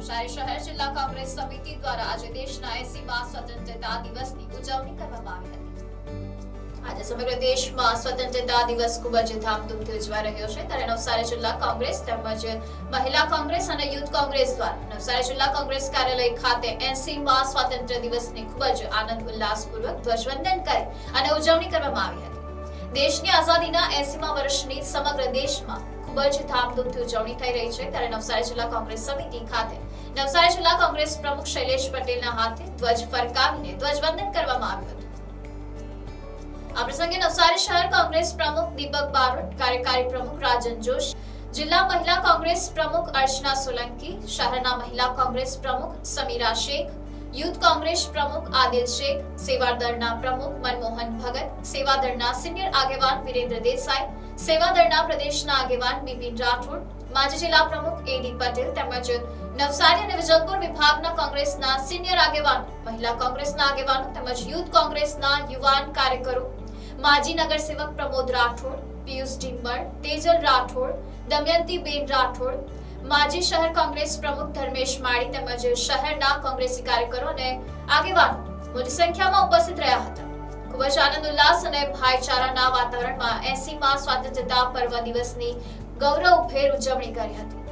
નવસારી શહેર જિલ્લા કોંગ્રેસ સમિતિ દ્વારા આજે દેશના 80મા સ્વતંત્રતા દિવસની ઉજવણી કરવામાં આવી હતી। આજે સમગ્ર દેશમાં સ્વતંત્રતા દિવસ ખૂબ જ ધામધૂમથી ઉજવાઈ રહ્યો છે, ત્યારે નવસારી જિલ્લા કોંગ્રેસ તેમજ મહિલા કોંગ્રેસ અને યુથ કોંગ્રેસ દ્વારા નવસારી જિલ્લા કોંગ્રેસ કાર્યાલય ખાતે 80મા સ્વાતંત્ર્ય દિવસની ખૂબ જ આનંદ ઉલ્લાસપૂર્વક ધ્વજવંદન કરી અને ઉજવણી કરવામાં આવી હતી। દેશની આઝાદીના 80મા વર્ષની સમગ્ર દેશમાં ખૂબ જ ધામધૂમથી ઉજવણી થઈ રહી છે, ત્યારે નવસારી જિલ્લા કોંગ્રેસ સમિતિ ખાતે નવસારી જિલ્લા કોંગ્રેસ પ્રમુખ શૈલેષ પટેલના હાથે ધ્વજ ફરકાવીને ધ્વજવંદન કરવામાં આવ્યું હતું। આ પ્રસંગે નવસારી શહેર કોંગ્રેસ પ્રમુખ દીપક બારોટ, કાર્યકારી પ્રમુખ રાજન જોશ, જિલ્લા મહિલા કોંગ્રેસ પ્રમુખ અર્ચના સોલંકી, શહેરના મહિલા કોંગ્રેસ પ્રમુખ સમીરા શેખ, યુથ કોંગ્રેસ પ્રમુખ આદિલ શેખ, સેવાદળના પ્રમુખ મનમોહન ભગત, સેવાદળના સિનિયર આગેવાન વિરેન્દ્ર દેસાઈ, સેવાદળના પ્રદેશના આગેવાન બિપિન રાઠોડ, માજી જિલ્લા પ્રમુખ એડી પટેલ તેમજ નવસારી અને વિજલપુર વિભાગના કોંગ્રેસના સિનિયર આગેવાન, મહિલા કોંગ્રેસના આગેવાનો તેમજ યુથ કોંગ્રેસના યુવાન કાર્યકરો, માજી નગરસેવક પ્રમોદ રાઠોડ, પિયુષ ડિમ્બર, તેજલ રાઠોડ, દમયંતીબેન રાઠોડ, માજી શહેર કોંગ્રેસ પ્રમુખ ધર્મેશ માળી તેમજ શહેરના કોંગ્રેસી કાર્યકરો અને આગેવાનો મોટી સંખ્યામાં ઉપસ્થિત રહ્યા હતા। ખૂબ જ આનંદ ઉલ્લાસ અને ભાઈચારાના વાતાવરણમાં 80મા સ્વાતંત્રતા પર્વ દિવસની ગૌરવભેર ઉજવણી કરી હતી।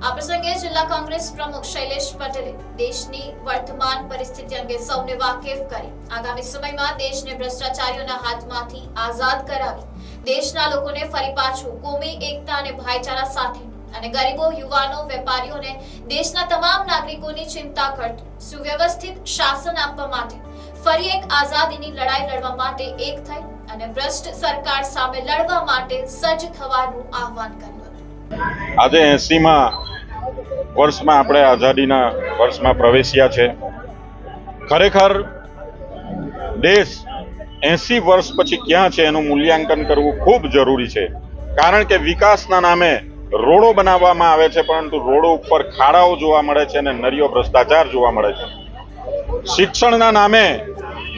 આ પ્રસંગે જિલ્લા કોંગ્રેસ પ્રમુખ શૈલેષ પટેલે દેશની વર્તમાન પરિસ્થિતિ અંગે સૌને વાકેફ કરી આગામી સમયમાં દેશને ભ્રષ્ટાચારીઓના હાથમાંથી આઝાદ કરાવી દેશના લોકોને ફરી પાછું કોમી એકતા અને ભાઈચારા સાથે અને ગરીબો, યુવાનો, વેપારીઓ અને દેશના તમામ નાગરિકોની ચિંતા કરતું સુવ્યવસ્થિત શાસન આપવા માટે ફરી એક આઝાદીની લડાઈ લડવા માટે એક થઈ અને ભ્રષ્ટ સરકાર સામે લડવા માટે સજ્જ થવાનું આહવાન કર્યું હતું। આજે 80મા વર્ષમાં આપણે આઝાદીના વર્ષમાં પ્રવેશ્યા છે। ખરેખર દેશ 80 વર્ષ પછી ક્યાં છે એનું મૂલ્યાંકન કરવું ખૂબ જરૂરી છે, કારણ કે વિકાસના નામે રોડો બનાવવામાં આવે છે, પરંતુ રોડો ઉપર ખાડાઓ જોવા મળે છે અને નરિયો ભ્રષ્ટાચાર જોવા મળે છે। શિક્ષણના નામે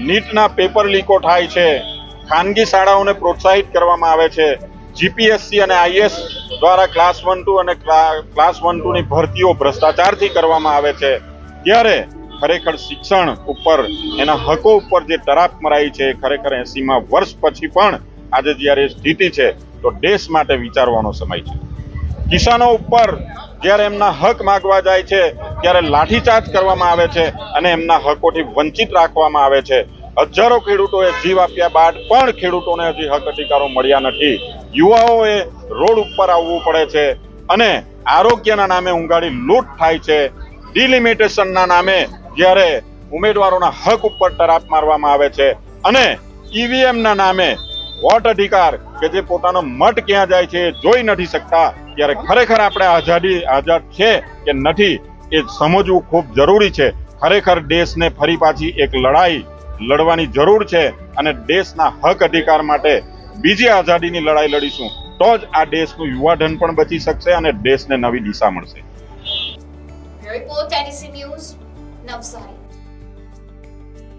નીટના પેપર લીકો થાય છે, ખાનગી શાળાઓને પ્રોત્સાહિત કરવામાં આવે છે, જીપીએસસી અને આઈએસ દ્વારા ક્લાસ 1-2 અને ક્લાસ 1-2 ની ભરતીઓ ભ્રષ્ટાચારથી કરવામાં આવે છે, ત્યારે ખરેખર શિક્ષણ ઉપર એના હકો ઉપર જે તરાપ મરાઈ છે, ખરેખર 80મા વર્ષ પછી પણ આજે જ્યારે સ્થિતિ છે તો દેશ માટે વિચારવાનો સમય છે। કિસાનો ઉપર જ્યારે એમના હક માંગવા જાય છે ત્યારે લાઠીચાર્જ કરવામાં આવે છે અને એમના હકોથી વંચિત રાખવામાં આવે છે। હજારો ખેડૂતોએ જીવ આપ્યા બાદ પણ ખેડૂતોને હજી હક અધિકારો મળ્યા નથી। યુવાઓએ રોડ ઉપર આવવું પડે છે અને આરોગ્યના નામે ઊંઘાડી લૂંટ થાય છે। ડિલિમિટેશનના નામે જ્યારે ઉમેદવારોના હક ઉપર તરાપ મારવામાં આવે છે અને ઈવીએમના નામે વોટ અધિકાર કે જે પોતાનો મત ક્યાં જાય છે એ જોઈ નથી શકતા, ત્યારે ખરેખર આપણે આઝાદ છે કે નથી એ સમજવું ખૂબ જરૂરી છે। ખરેખર દેશને ફરી પાછી એક લડાઈ લડવાની જરૂર છે અને દેશના હક અધિકાર માટે બીજી આઝાદીની લડાઈ લડીશું તો જ આ દેશનું યુવાધન પણ બચી શકશે અને દેશને નવી દિશા મળશે। Report NDC news, Navsari.